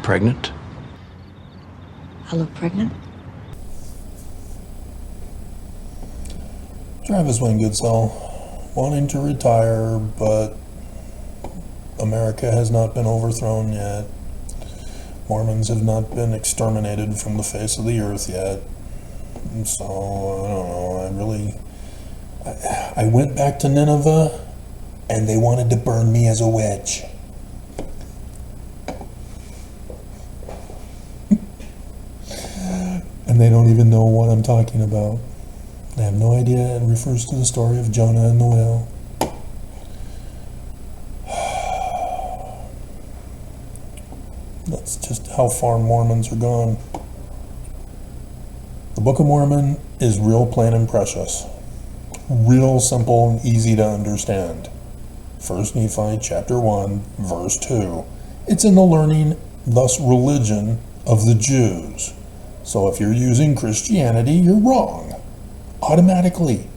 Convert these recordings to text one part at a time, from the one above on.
pregnant? I look pregnant? Travis Wayne Goodsell, wanting to retire, but America has not been overthrown yet. Mormons have not been exterminated from the face of the earth yet. And so, I don't know, I went back to Nineveh, and they wanted to burn me as a witch. And they don't even know what I'm talking about. They have no idea it refers to the story of Jonah and the whale. That's just how far Mormons are gone. The Book of Mormon is real plain and precious. Real simple and easy to understand. 1 Nephi chapter 1, verse 2. It's in the learning, thus religion, of the Jews. So if you're using Christianity, you're wrong. Automatically.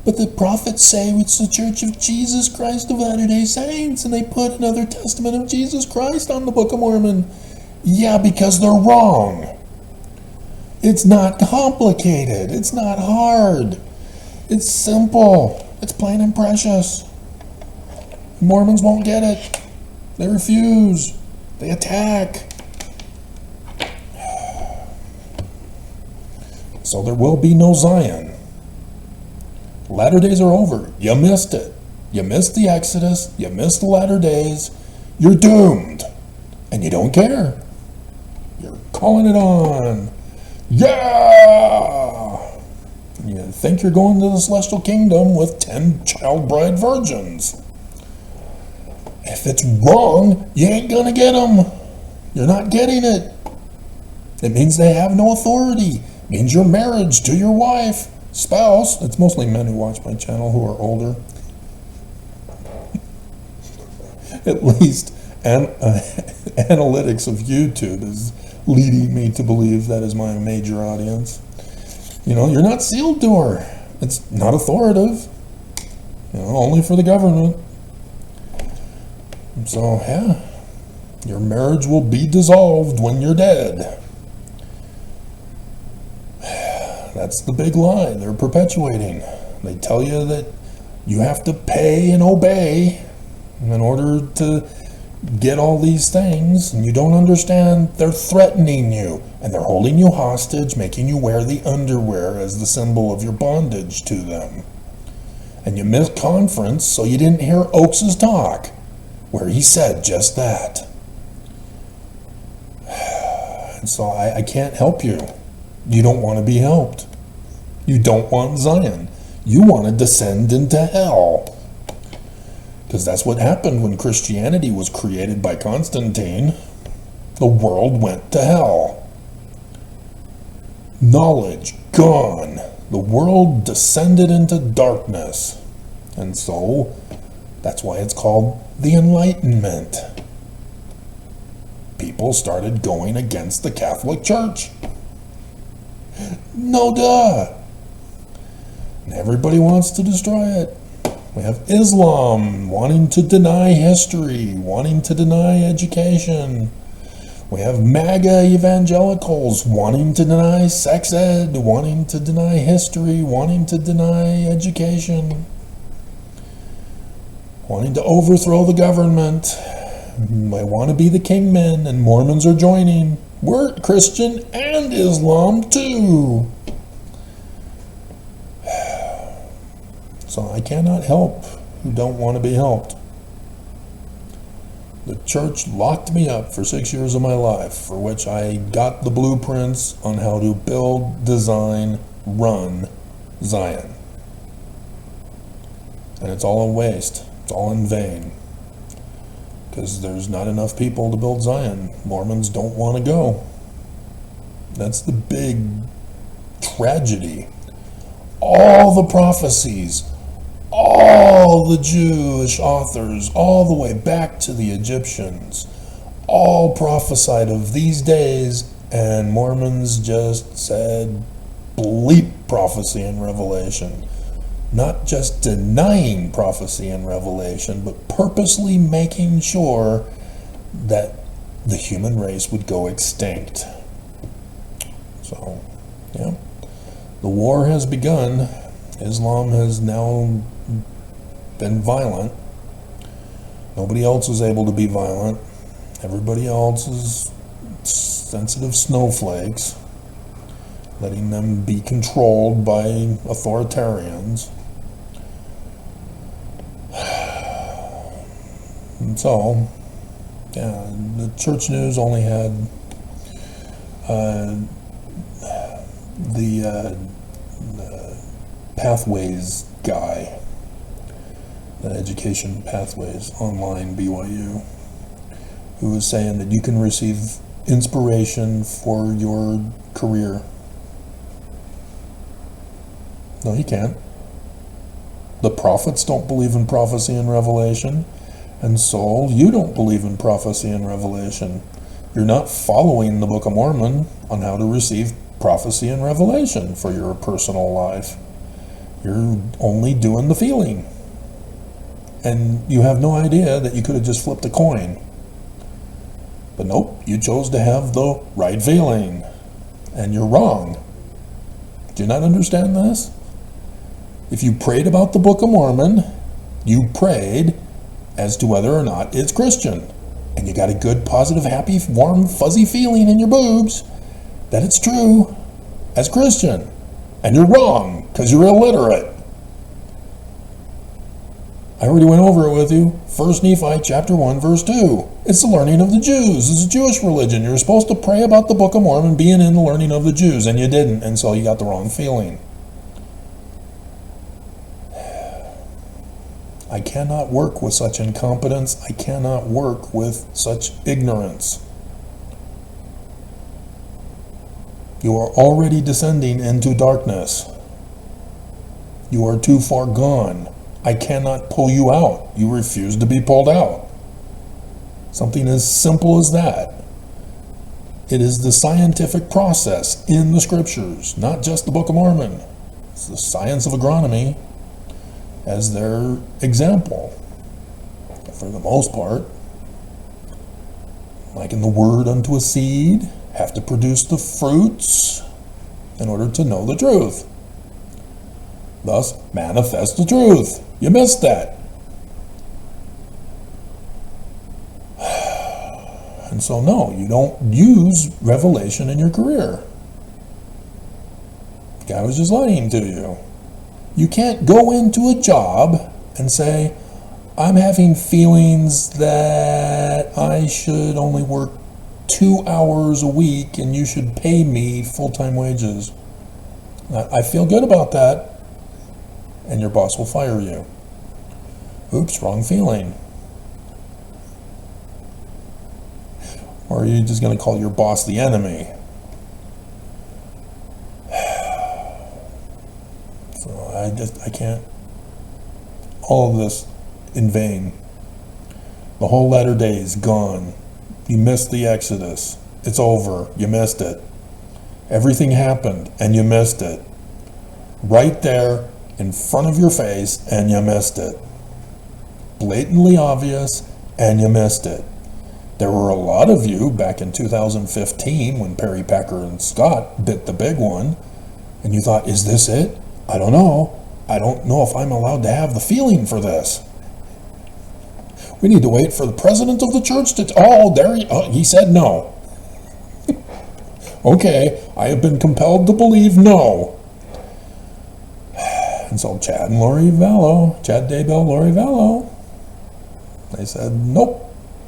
But the prophets say it's the Church of Jesus Christ of Latter-day Saints, and they put another testament of Jesus Christ on the Book of Mormon. Yeah, because they're wrong. It's not complicated. It's not hard. It's simple. It's plain and precious. Mormons won't get it. They refuse. They attack. So there will be no Zion. Latter days are over. You missed it. You missed the Exodus. You missed the latter days. You're doomed. And you don't care. You're calling it on. Yeah! You think you're going to the celestial kingdom with 10 child bride virgins. If it's wrong, you ain't gonna get them. You're not getting it. It means they have no authority. It means your marriage to your wife, spouse, it's mostly men who watch my channel who are older. At least analytics of YouTube is leading me to believe that is my major audience. You know, you're not sealed to her. It's not authoritative. You know, only for the government. So, yeah, your marriage will be dissolved when you're dead. That's the big lie they're perpetuating. They tell you that you have to pay and obey in order to get all these things, and you don't understand. They're threatening you, and they're holding you hostage, making you wear the underwear as the symbol of your bondage to them. And you missed conference, so you didn't hear Oakes' talk, where he said just that. And so I can't help you. You don't want to be helped. You don't want Zion. You want to descend into hell. Because that's what happened when Christianity was created by Constantine. The world went to hell. Knowledge gone. The world descended into darkness. And so, that's why it's called the Enlightenment. People started going against the Catholic Church. No duh. And everybody wants to destroy it. We have Islam wanting to deny history, wanting to deny education. We have MAGA evangelicals wanting to deny sex ed, wanting to deny history, wanting to deny education, wanting to overthrow the government. They want to be the kingmen, and Mormons are joining. We're Christian and Islam too. So I cannot help who don't want to be helped. The church locked me up for 6 years of my life, for which I got the blueprints on how to build, design, run Zion. And it's all a waste. It's all in vain. Because there's not enough people to build Zion. Mormons don't want to go. That's the big tragedy. All the prophecies, all the Jewish authors, all the way back to the Egyptians, all prophesied of these days, and Mormons just said bleep prophecy and revelation. Not just denying prophecy and revelation, but purposely making sure that the human race would go extinct. So, yeah. The war has begun. Islam has now been violent. Nobody else is able to be violent. Everybody else is sensitive snowflakes, letting them be controlled by authoritarians. And so, yeah, the church news only had the Pathways guy, the Education Pathways Online, BYU, who was saying that you can receive inspiration for your career. No, you can't. The prophets don't believe in prophecy and revelation, and so you don't believe in prophecy and revelation. You're not following the Book of Mormon on how to receive prophecy and revelation for your personal life. You're only doing the feeling. And you have no idea that you could have just flipped a coin. But nope, you chose to have the right feeling. And you're wrong. Do you not understand this? If you prayed about the Book of Mormon, you prayed as to whether or not it's Christian. And you got a good, positive, happy, warm, fuzzy feeling in your boobs that it's true as Christian. And you're wrong, because you're illiterate. I already went over it with you. 1 Nephi chapter 1, verse 2. It's the learning of the Jews. It's a Jewish religion. You're supposed to pray about the Book of Mormon being in the learning of the Jews, and you didn't, and so you got the wrong feeling. I cannot work with such incompetence. I cannot work with such ignorance. You are already descending into darkness. You are too far gone. I cannot pull you out. You refuse to be pulled out. Something as simple as that. It is the scientific process in the scriptures, not just the Book of Mormon. It's the science of agronomy as their example. For the most part, liken the word unto a seed, have to produce the fruits in order to know the truth. Thus, manifest the truth. You missed that. And so, no, you don't use revelation in your career. The guy was just lying to you. You can't go into a job and say, I'm having feelings that I should only work 2 hours a week and you should pay me full-time wages. I feel good about that. And your boss will fire you. Oops, wrong feeling. Or are you just going to call your boss the enemy? So I can't. All of this in vain. The whole latter day is gone. You missed the Exodus. It's over. You missed it. Everything happened and you missed it. Right there in front of your face and you missed it. Blatantly obvious and you missed it. There were a lot of you back in 2015 when Perry, Packer, and Scott bit the big one, and you thought, is this it? I don't know. I don't know if I'm allowed to have the feeling for this. We need to wait for the president of the church to... he said no. Okay, I have been compelled to believe no. And so Chad Daybell, Lori Vallow, they said, nope.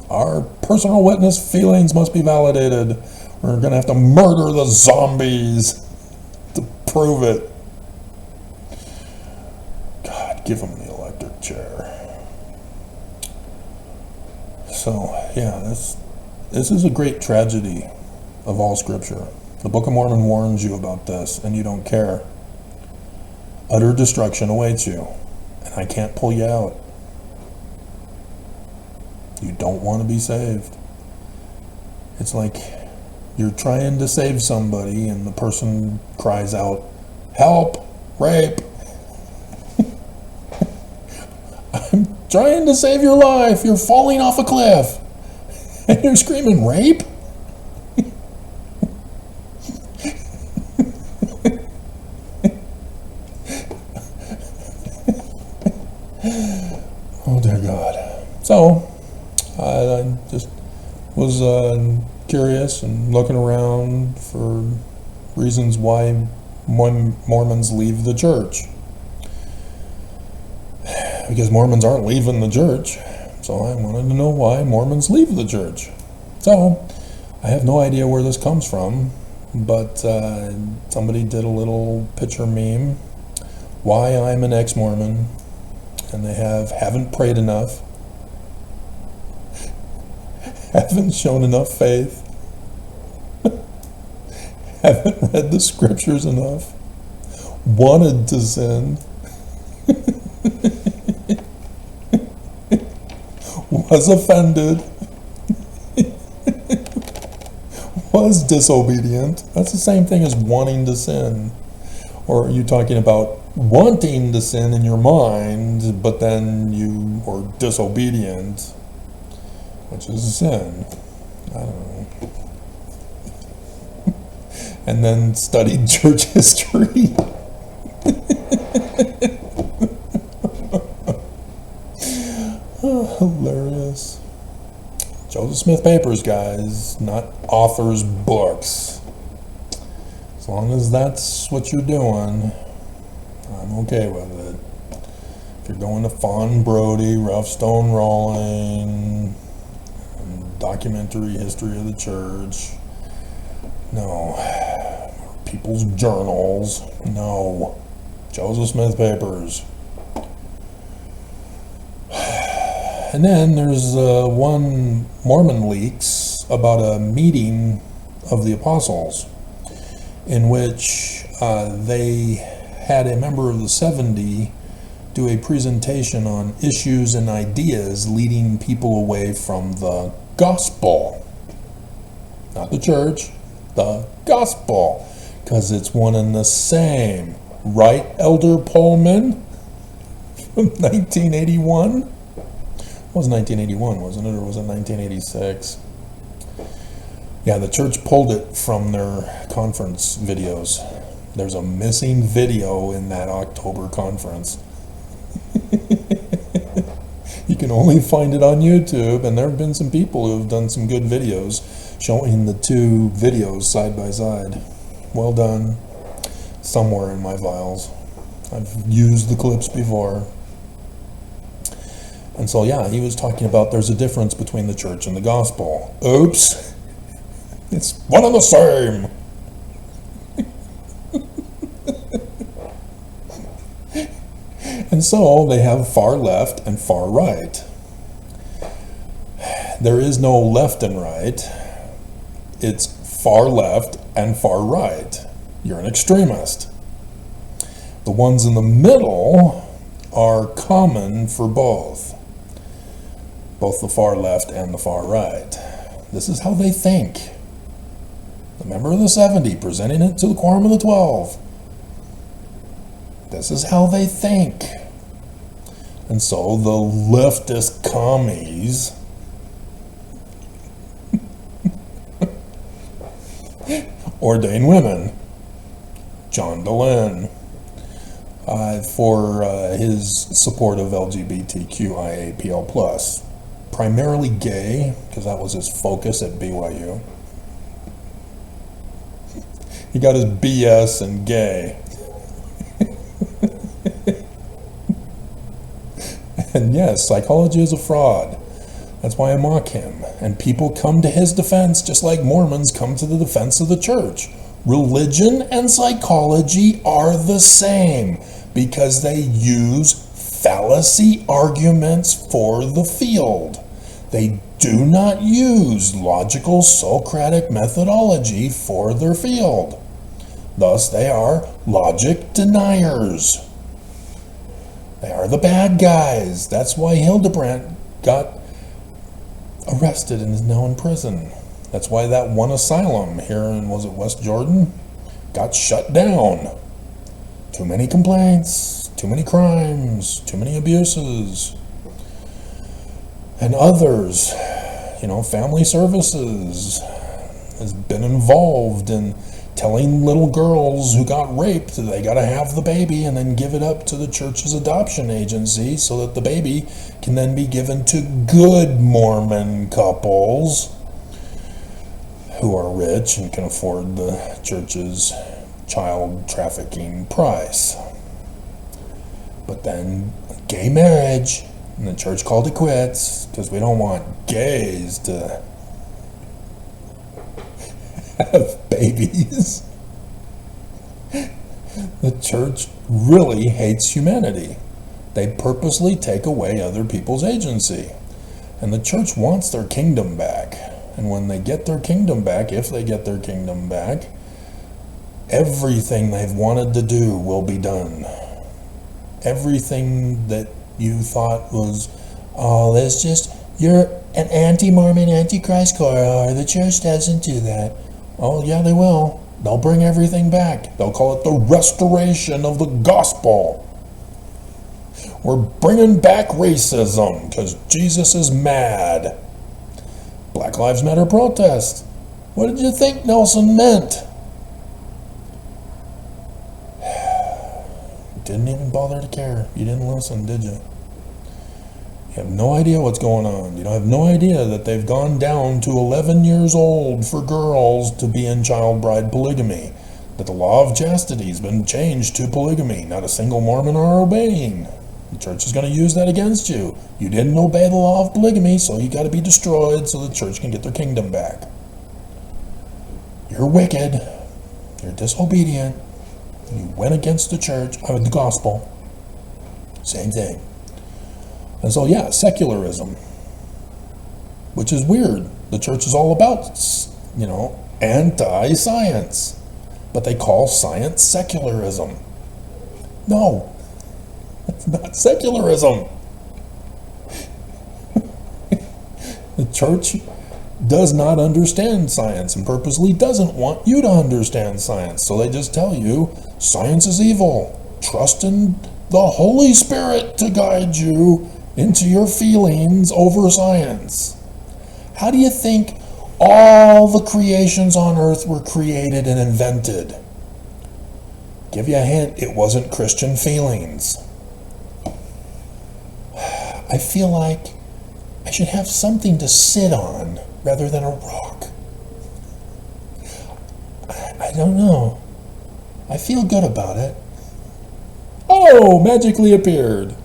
Our personal witness feelings must be validated. We're going to have to murder the zombies to prove it. God, give them the electric chair. So, yeah, this is a great tragedy of all scripture. The Book of Mormon warns you about this, and you don't care. Utter destruction awaits you, and I can't pull you out. You don't want to be saved. It's like you're trying to save somebody and the person cries out, help, rape. I'm trying to save your life. You're falling off a cliff. And you're screaming rape? Oh dear God. So, I just was curious and looking around for reasons why Mormons leave the church. Because Mormons aren't leaving the church. So I wanted to know why Mormons leave the church. So, I have no idea where this comes from, but somebody did a little picture meme. Why I'm an ex-Mormon, and they haven't prayed enough, haven't shown enough faith, haven't read the scriptures enough, wanted to sin, was offended, was disobedient. That's the same thing as wanting to sin. Or are you talking about wanting to sin in your mind, but then you are disobedient, which is a sin? I don't know. And then studied church history. Oh, hilarious. Joseph Smith Papers, guys, not authors' books. As long as that's what you're doing, I'm okay with it. If you're going to Fawn Brody, Rough Stone Rolling, documentary history of the church, no. People's journals, no. Joseph Smith Papers. And then there's one Mormon leaks about a meeting of the apostles in which they had a member of the 70 do a presentation on issues and ideas leading people away from the gospel. Not the church, the gospel. Because it's one and the same. Right, Elder Pullman? From 1981? It was 1981, wasn't it? Or was it 1986? Yeah, the church pulled it from their conference videos. There's a missing video in that October conference. You can only find it on YouTube, and there have been some people who have done some good videos showing the two videos side by side. Well done. Somewhere in my files. I've used the clips before. And so, yeah, he was talking about there's a difference between the church and the gospel. Oops. It's one and the same. And so they have far left and far right. There is no left and right. It's far left and far right. You're an extremist. The ones in the middle are common for both the far left and the far right. This is how they think. The member of the 70 presenting it to the quorum of the 12. This is how they think. And so the leftist commies ordain women. John Dehlin, for his support of LGBTQIAPL+. Primarily gay, because that was his focus at BYU. He got his BS in gay. And yes, psychology is a fraud. That's why I mock him. And people come to his defense just like Mormons come to the defense of the church. Religion and psychology are the same because they use fallacy arguments for the field. They do not use logical Socratic methodology for their field. Thus, they are logic deniers. They are the bad guys. That's why Hildebrandt got arrested and is now in prison. That's why that one asylum here in, was it West Jordan, got shut down. Too many complaints, too many crimes, too many abuses. And others Family Services has been involved in telling little girls who got raped that they got to have the baby and then give it up to the church's adoption agency so that the baby can then be given to good Mormon couples who are rich and can afford the church's child trafficking price. But then gay marriage, and the church called it quits because we don't want gays to have babies. The church really hates humanity. They purposely take away other people's agency. And the church wants their kingdom back. And when they get their kingdom back, if they get their kingdom back, everything they've wanted to do will be done. Everything that you thought was, you're an anti-Mormon, anti-Christ choir, the church doesn't do that. Oh, yeah, they will. They'll bring everything back. They'll call it the restoration of the gospel. We're bringing back racism because Jesus is mad. Black Lives Matter protest. What did you think Nelson meant? Didn't even bother to care. You didn't listen, did you? You have no idea what's going on. You have no idea that they've gone down to 11 years old for girls to be in child bride polygamy. That the law of chastity has been changed to polygamy. Not a single Mormon are obeying. The church is going to use that against you. You didn't obey the law of polygamy, so you got to be destroyed so the church can get their kingdom back. You're wicked. You're disobedient. You went against the church, the gospel. Same thing. And so, secularism, which is weird. The church is all about, anti-science. But they call science secularism. No, it's not secularism. The church does not understand science and purposely doesn't want you to understand science. So they just tell you, science is evil. Trust in the Holy Spirit to guide you into your feelings over science. How do you think all the creations on earth were created and invented? Give you a hint, it wasn't Christian feelings. I feel like I should have something to sit on rather than a rock. I don't know. I feel good about it. Oh, magically appeared.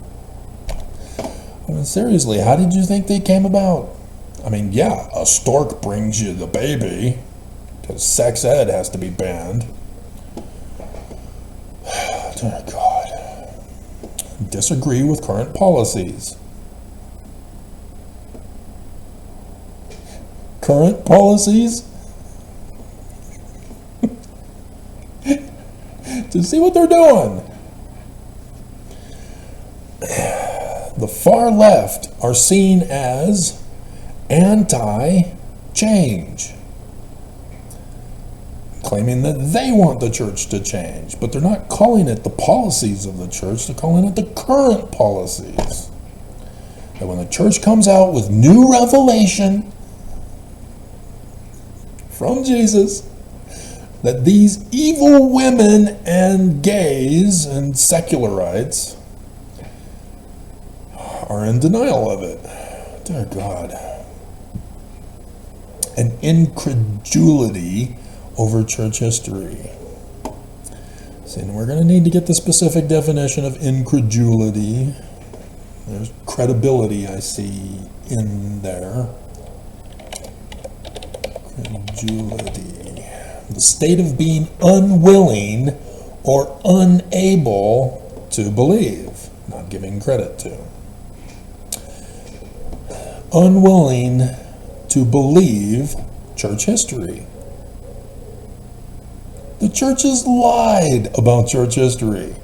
I mean, seriously, how did you think they came about? I mean, yeah, a stork brings you the baby, because sex ed has to be banned. Dear God. Disagree with current policies. Current policies? To see what they're doing. The far left are seen as anti-change, claiming that they want the church to change, but they're not calling it the policies of the church, they're calling it the current policies. And when the church comes out with new revelation from Jesus, that these evil women and gays and secularites are in denial of it. Dear God. An incredulity over church history. See, and we're going to need to get the specific definition of incredulity. There's credibility I see in there. Credulity. The state of being unwilling or unable to believe. Not giving credit to. Unwilling to believe church history. The church has lied about church history.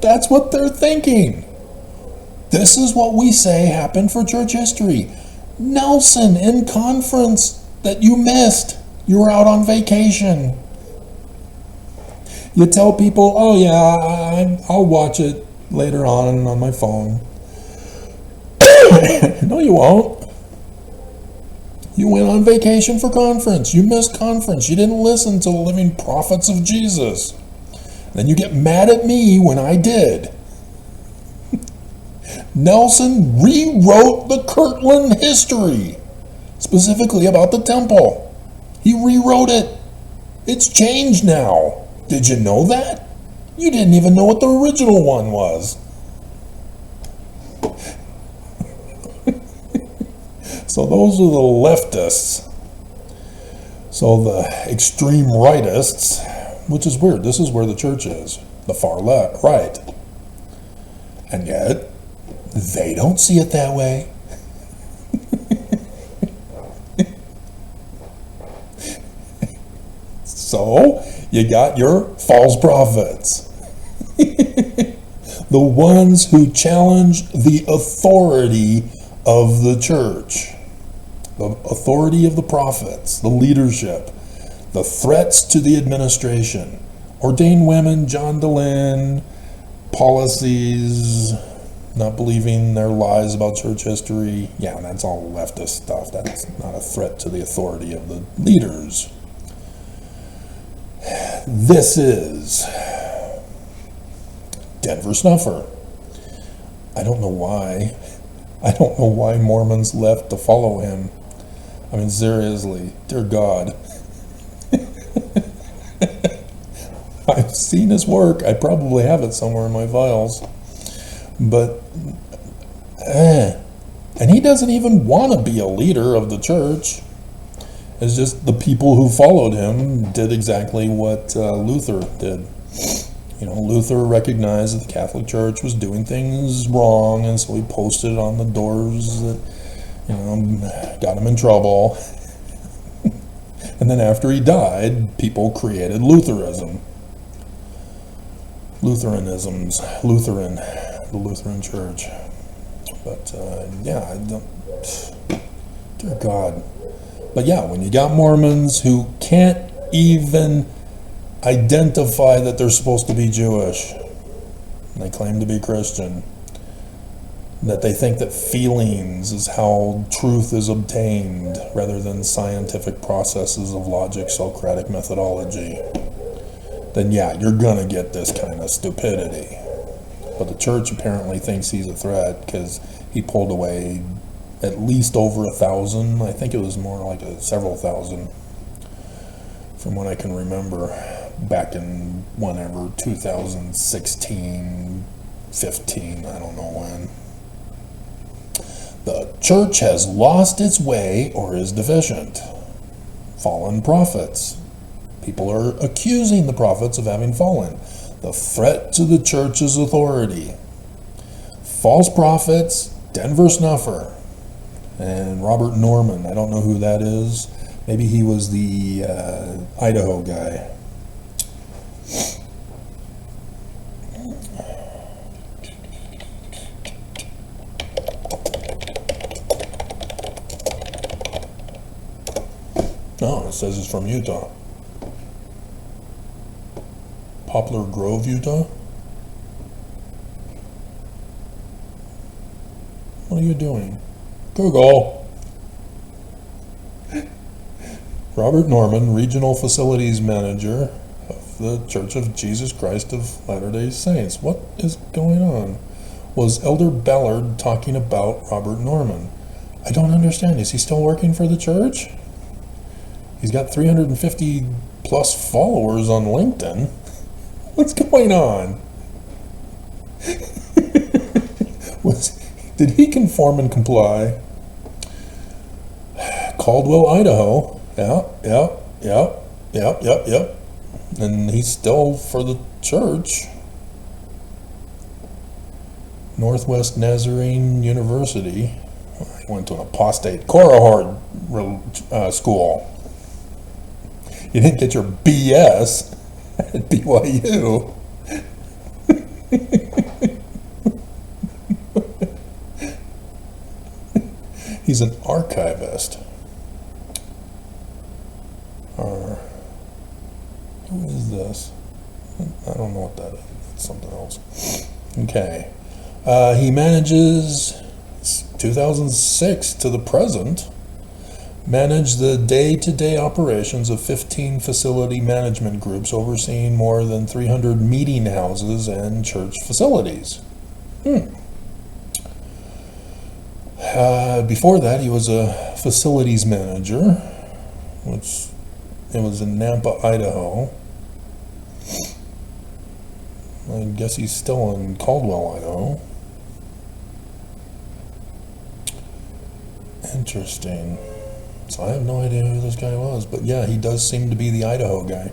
That's what they're thinking. This is what we say happened for church history. Nelson in conference that you missed. You were out on vacation. You tell people, oh yeah, I'll watch it. later on my phone. No, you won't. You went on vacation for conference. You missed conference. You didn't listen to the living prophets of Jesus. Then you get mad at me when I did. Nelson rewrote the Kirtland history, specifically about the temple. He rewrote it. It's changed now. Did you know that? You didn't even know what the original one was. So those are the leftists. So the extreme rightists, which is weird. This is where the church is, the far left, right. And yet, they don't see it that way. So, you got your false prophets. The ones who challenge the authority of the church. The authority of the prophets, the leadership, the threats to the administration, ordained women, John DeLynn, policies, not believing their lies about church history. Yeah, that's all leftist stuff. That's not a threat to the authority of the leaders. This is Denver Snuffer. I don't know why. I don't know why Mormons left to follow him. I mean, seriously, dear God. I've seen his work. I probably have it somewhere in my files. But, and he doesn't even want to be a leader of the church. It's just the people who followed him did exactly what Luther did. You know, Luther recognized that the Catholic Church was doing things wrong, and so he posted it on the doors that, you know, got him in trouble. And then after he died, people created Lutheranism. The Lutheran Church. But, yeah, I don't, dear God. But yeah, when you got Mormons who can't even identify that they're supposed to be Jewish, and they claim to be Christian, that they think that feelings is how truth is obtained rather than scientific processes of logic, Socratic methodology, then yeah, you're gonna get this kind of stupidity. But the church apparently thinks he's a threat because he pulled away at least over 1,000. I think it was more like several thousand from what I can remember back in whenever, 2016, 15, I don't know when. The church has lost its way or is deficient. Fallen prophets. People are accusing the prophets of having fallen. The threat to the church's authority. False prophets, Denver Snuffer, and Robert Norman. I don't know who that is. Maybe he was the Idaho guy. Oh, it says it's from Utah. Poplar Grove, Utah? What are you doing? Google. Robert Norman, Regional Facilities Manager of the Church of Jesus Christ of Latter-day Saints. What is going on? Was Elder Ballard talking about Robert Norman? I don't understand. Is he still working for the church? He's got 350 plus followers on LinkedIn. What's going on? Did he conform and comply? Caldwell, Idaho. Yep. And he's still for the church. Northwest Nazarene University. He went to an apostate Korahord school. You didn't get your BS at BYU. He's an archivist. Or who is this? I don't know what that is. It's something else. Okay. He manages, 2006 to the present, managed the day-to-day operations of 15 facility management groups overseeing more than 300 meeting houses and church facilities. Before that, he was a facilities manager, which it was in Nampa, Idaho. I guess he's still in Caldwell, Idaho. Interesting. So I have no idea who this guy was, but yeah, he does seem to be the Idaho guy.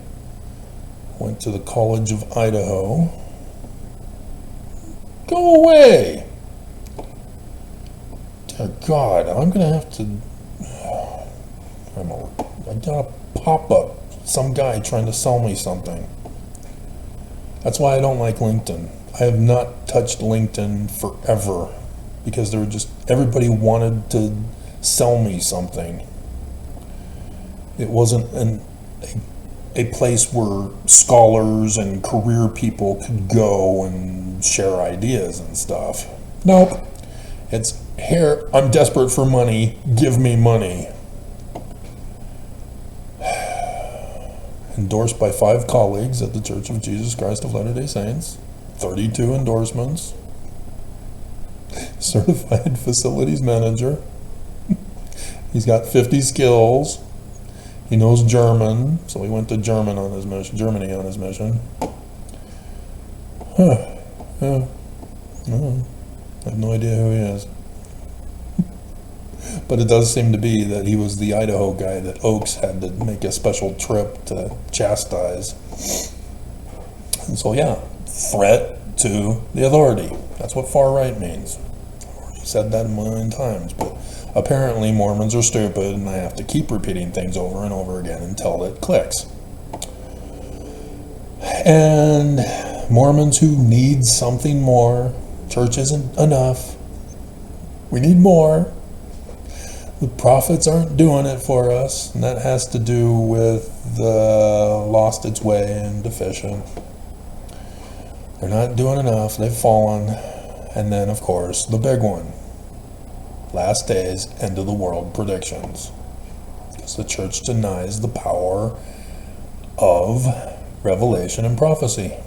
Went to the College of Idaho. Go away! Dear God, I'm gonna have to. I got a pop-up. Some guy trying to sell me something. That's why I don't like LinkedIn. I have not touched LinkedIn forever because everybody wanted to sell me something. It wasn't a place where scholars and career people could go and share ideas and stuff. Nope. It's, here, I'm desperate for money, give me money. Endorsed by 5 colleagues at the Church of Jesus Christ of Latter-day Saints. 32 endorsements. Certified facilities manager. He's got 50 skills. He knows German, so he went to Germany on his mission. Huh. Yeah. I have no idea who he is. But it does seem to be that he was the Idaho guy that Oaks had to make a special trip to chastise. And so yeah, threat to the authority. That's what far right means. I've already said that a million times, but apparently Mormons are stupid and I have to keep repeating things over and over again until it clicks. And Mormons who need something more, church isn't enough, we need more. The prophets aren't doing it for us, and that has to do with the lost its way and deficient. They're not doing enough, they've fallen. And then, of course, the big one. Last days, end of the world predictions. Because the church denies the power of revelation and prophecy.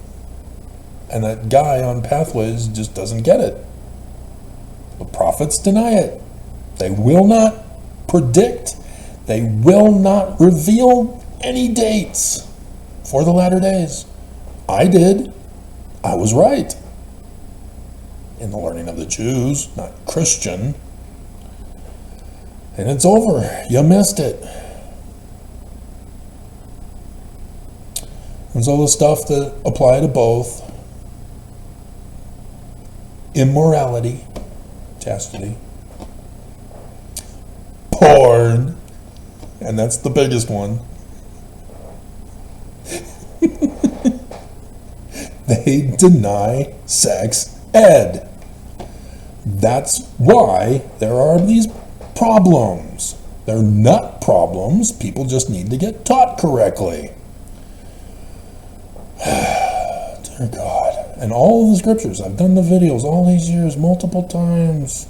And that guy on Pathways just doesn't get it. The prophets deny it. They will not predict, they will not reveal any dates for the latter days. I did. I was right. In the learning of the Jews, not Christian. And it's over. You missed it. And so the stuff that apply to both, immorality, chastity, porn, and that's the biggest one. They deny sex ed. That's why there are these problems. They're not problems. People just need to get taught correctly. Dear God. And all of the scriptures, I've done the videos all these years, multiple times.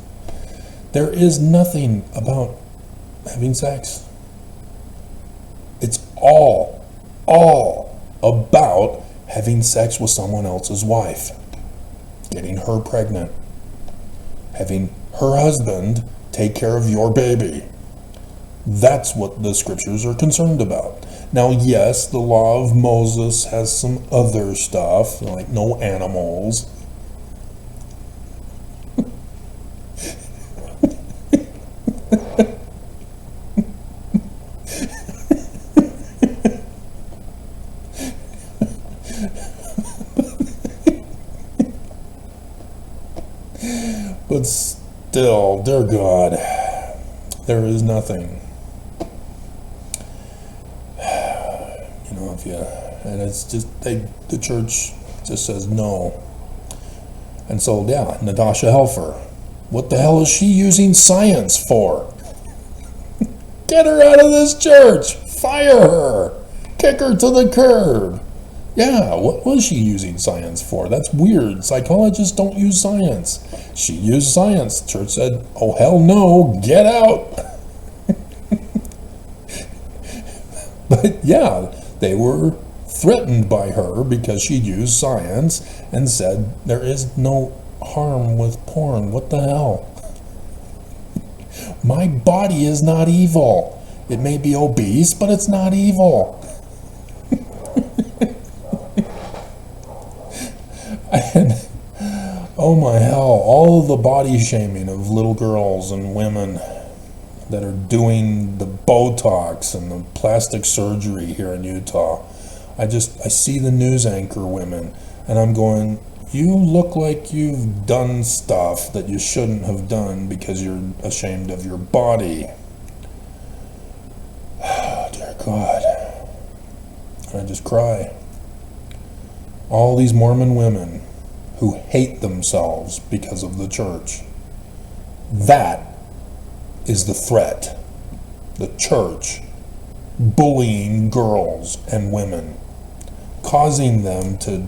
There is nothing about having sex. It's all about having sex with someone else's wife, getting her pregnant, having her husband take care of your baby. That's what the scriptures are concerned about. Now, yes, the law of Moses has some other stuff, like no animals. But still, dear God, there is nothing. You know, and it's just, the church just says no. And so, yeah, Natasha Helfer, what the hell is she using science for? Get her out of this church! Fire her! Kick her to the curb! Yeah, what was she using science for? That's weird. Psychologists don't use science. She used science. The church said, oh, hell no, get out. But yeah, they were threatened by her because she used science and said there is no harm with porn. What the hell? My body is not evil. It may be obese, but it's not evil. And oh my hell, all of the body shaming of little girls and women that are doing the Botox and the plastic surgery here in Utah. I see the news anchor women and I'm going, you look like you've done stuff that you shouldn't have done because you're ashamed of your body. Oh, dear God. And I just cry. All these Mormon women who hate themselves because of the church. That is the threat. The church bullying girls and women, causing them to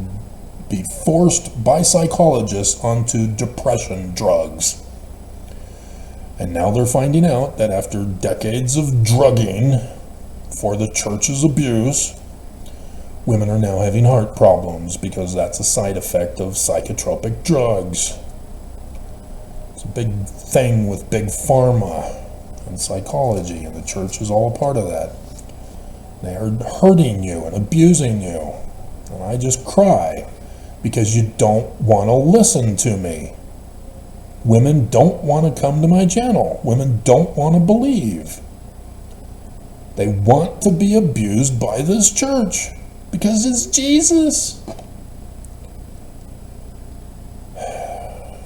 be forced by psychologists onto depression drugs. And now they're finding out that after decades of drugging for the church's abuse, women are now having heart problems because that's a side effect of psychotropic drugs. It's a big thing with big pharma and psychology, and the church is all a part of that. They are hurting you and abusing you. And I just cry because you don't want to listen to me. Women don't want to come to my channel. Women don't want to believe. They want to be abused by this church because it's Jesus.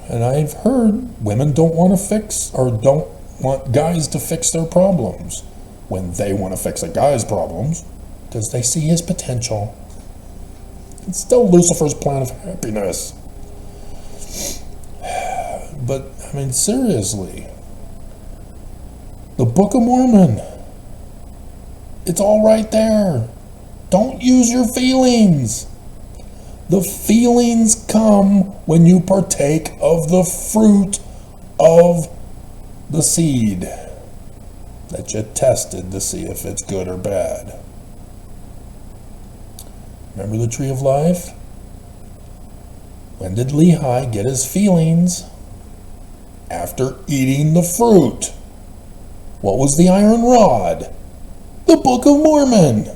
And I've heard women don't want to fix or don't want guys to fix their problems when they want to fix a guy's problems because they see his potential. It's still Lucifer's plan of happiness. But, I mean, seriously, the Book of Mormon, it's all right there. Don't use your feelings. The feelings come when you partake of the fruit of the seed that you tested to see if it's good or bad. Remember the tree of life? When did Lehi get his feelings? After eating the fruit. What was the iron rod? The Book of Mormon.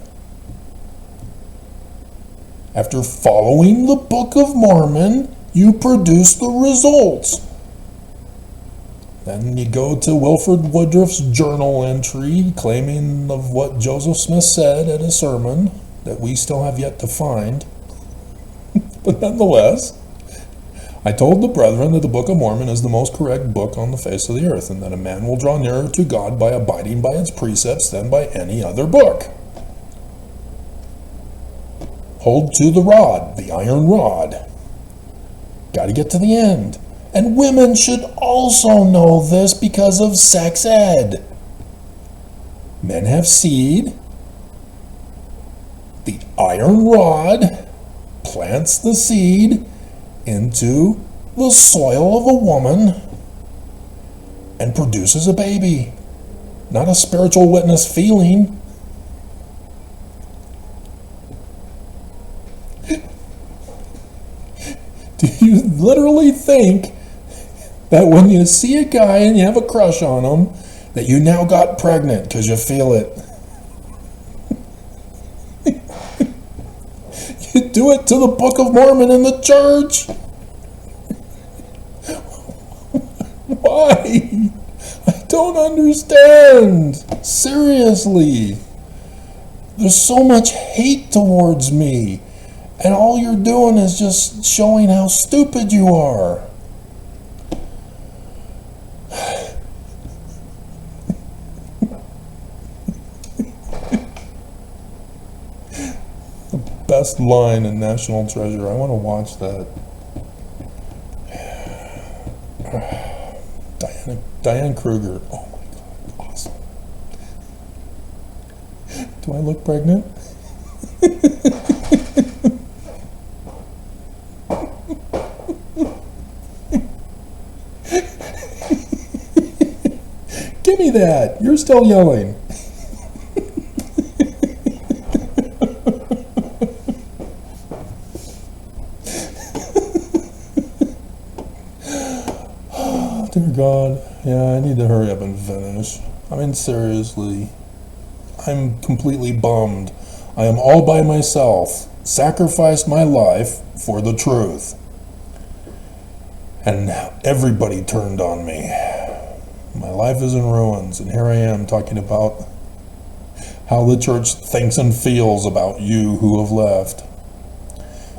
After following the Book of Mormon, you produce the results. Then you go to Wilford Woodruff's journal entry claiming of what Joseph Smith said at a sermon that we still have yet to find. But nonetheless, I told the brethren that the Book of Mormon is the most correct book on the face of the earth, and that a man will draw nearer to God by abiding by its precepts than by any other book. Hold to the rod, the iron rod. Got to get to the end. And women should also know this because of sex ed. Men have seed. The iron rod plants the seed into the soil of a woman and produces a baby. Not a spiritual witness feeling. Do you literally think that when you see a guy and you have a crush on him, that you now got pregnant because you feel it? You do it to the Book of Mormon in the church. Why? I don't understand. Seriously. There's so much hate towards me. And all you're doing is just showing how stupid you are. The best line in National Treasure. I want to watch that. Diane Kruger. Oh my God, awesome. Do I look pregnant? that. You're still yelling. Oh, dear God. Yeah, I need to hurry up and finish. I mean, seriously. I'm completely bummed. I am all by myself. Sacrificed my life for the truth. And everybody turned on me. My life is in ruins, and here I am talking about how the church thinks and feels about you who have left.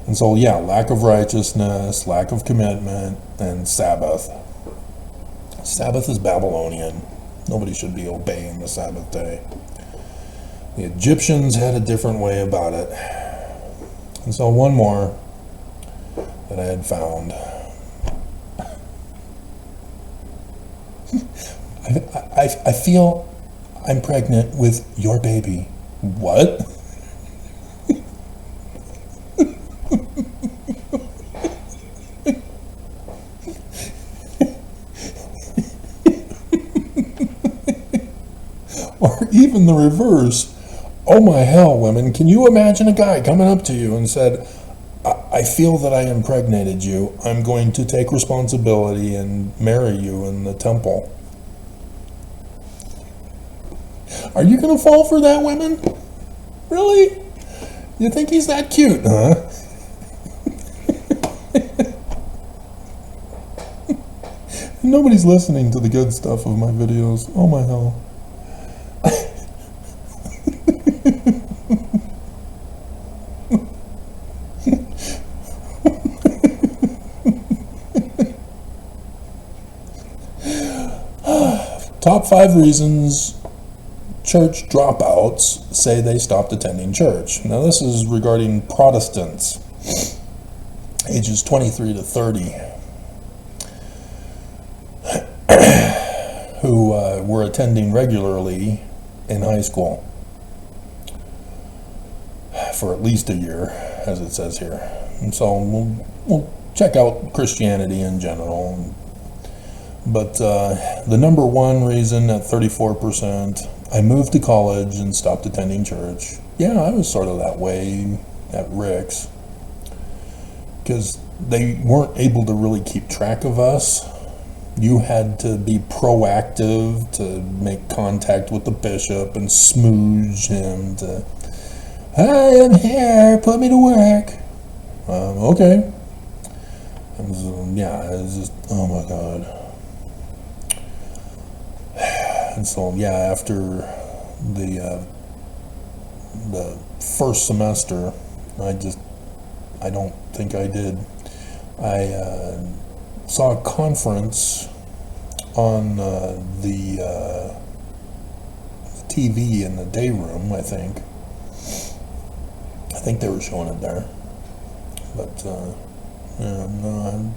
And so, yeah, lack of righteousness, lack of commitment, and Sabbath. Sabbath is Babylonian. Nobody should be obeying the Sabbath day. The Egyptians had a different way about it. And so one more that I had found. I feel I'm pregnant with your baby. What? Or even the reverse. Oh my hell, women, can you imagine a guy coming up to you and said, I feel that I impregnated you. I'm going to take responsibility and marry you in the temple. Are you going to fall for that, women? Really? You think he's that cute, huh? Nobody's listening to the good stuff of my videos. Oh my hell. Top 5 reasons church dropouts say they stopped attending church. Now this is regarding Protestants, ages 23 to 30, who were attending regularly in high school for at least a year, as it says here. And so we'll check out Christianity in general. But the number one reason at 34%, I moved to college and stopped attending church. Yeah, I was sort of that way at Rick's, because they weren't able to really keep track of us. You had to be proactive to make contact with the bishop and smooge him to, "Hi, I'm here, put me to work." Okay. And so, yeah, it's just, oh my God. And so, yeah, after the first semester, I don't think I did. I saw a conference on the TV in the day room, I think. I think they were showing it there. But, yeah, no,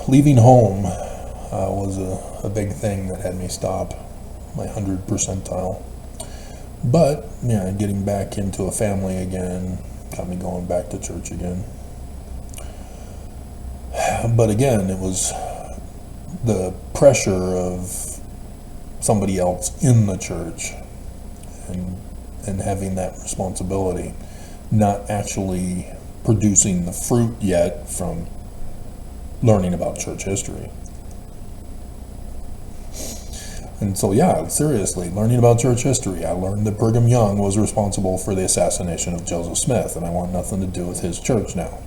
leaving home was a big thing that had me stop my 100 percentile. But, yeah, getting back into a family again got me going back to church again. But again, it was the pressure of somebody else in the church and having that responsibility, not actually producing the fruit yet from learning about church history. And so, yeah, seriously, learning about church history, I learned that Brigham Young was responsible for the assassination of Joseph Smith, and I want nothing to do with his church now.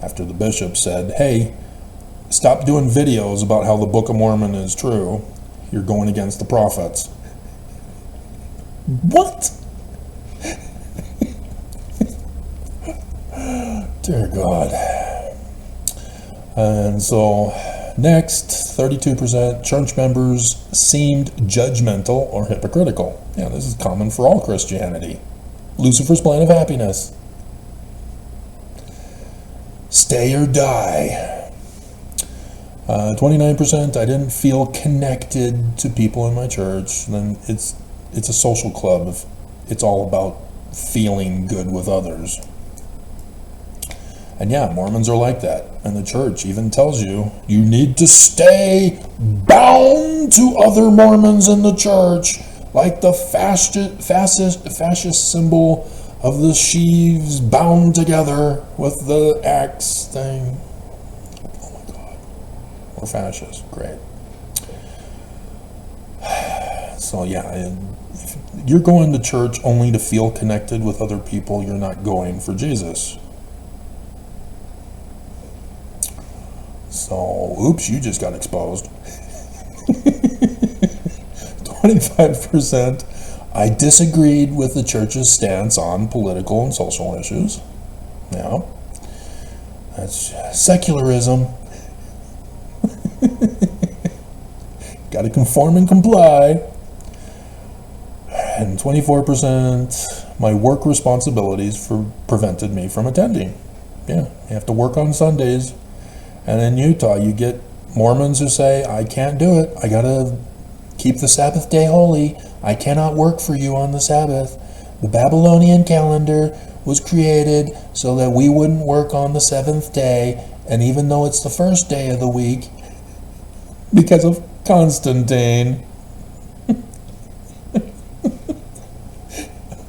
After the bishop said, "Hey, stop doing videos about how the Book of Mormon is true. You're going against the prophets." What? Dear God. And so, next, 32% church members seemed judgmental or hypocritical. Yeah, this is common for all Christianity. Lucifer's plan of happiness. Stay or die. 29%, I didn't feel connected to people in my church. Then it's a social club. It's all about feeling good with others. And yeah, Mormons are like that. And the church even tells you, you need to stay bound to other Mormons in the church, like the fascist symbol of the sheaves bound together with the axe thing. Oh my God. We're fascists. Great. So yeah, if you're going to church only to feel connected with other people, you're not going for Jesus. So, oops, you just got exposed. 25%, I disagreed with the church's stance on political and social issues. Yeah, that's secularism. Got to conform and comply. And 24%, my work responsibilities prevented me from attending. Yeah, you have to work on Sundays. And in Utah, you get Mormons who say, I can't do it. I got to keep the Sabbath day holy. I cannot work for you on the Sabbath. The Babylonian calendar was created so that we wouldn't work on the seventh day. And even though it's the first day of the week, because of Constantine,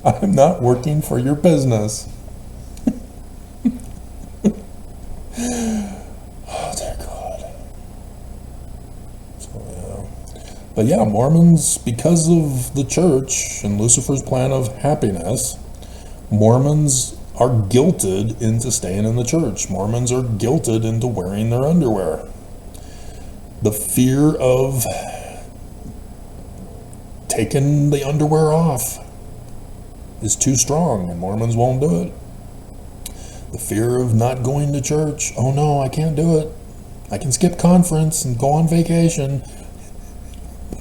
I'm not working for your business. But yeah, Mormons, because of the church and Lucifer's plan of happiness, Mormons are guilted into staying in the church. Mormons are guilted into wearing their underwear. The fear of taking the underwear off is too strong, and Mormons won't do it. The fear of not going to church. Oh no, I can't do it. I can skip conference and go on vacation,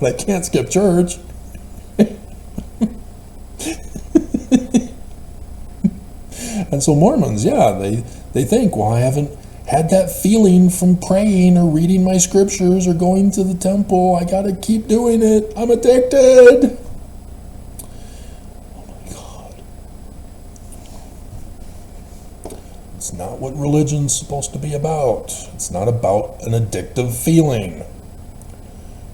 but I can't skip church. And so Mormons, yeah, they think, well, I haven't had that feeling from praying or reading my scriptures or going to the temple. I gotta keep doing it. I'm addicted. Oh my God. It's not what religion's supposed to be about. It's not about an addictive feeling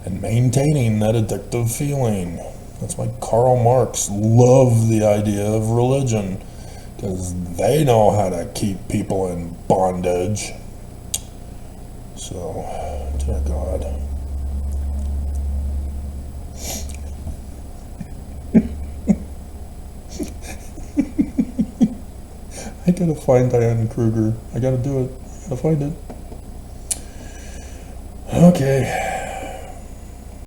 and maintaining that addictive feeling. That's why Karl Marx loved the idea of religion, because they know how to keep people in bondage. So, dear God. I gotta find Diane Kruger. I gotta do it. I gotta find it. Okay.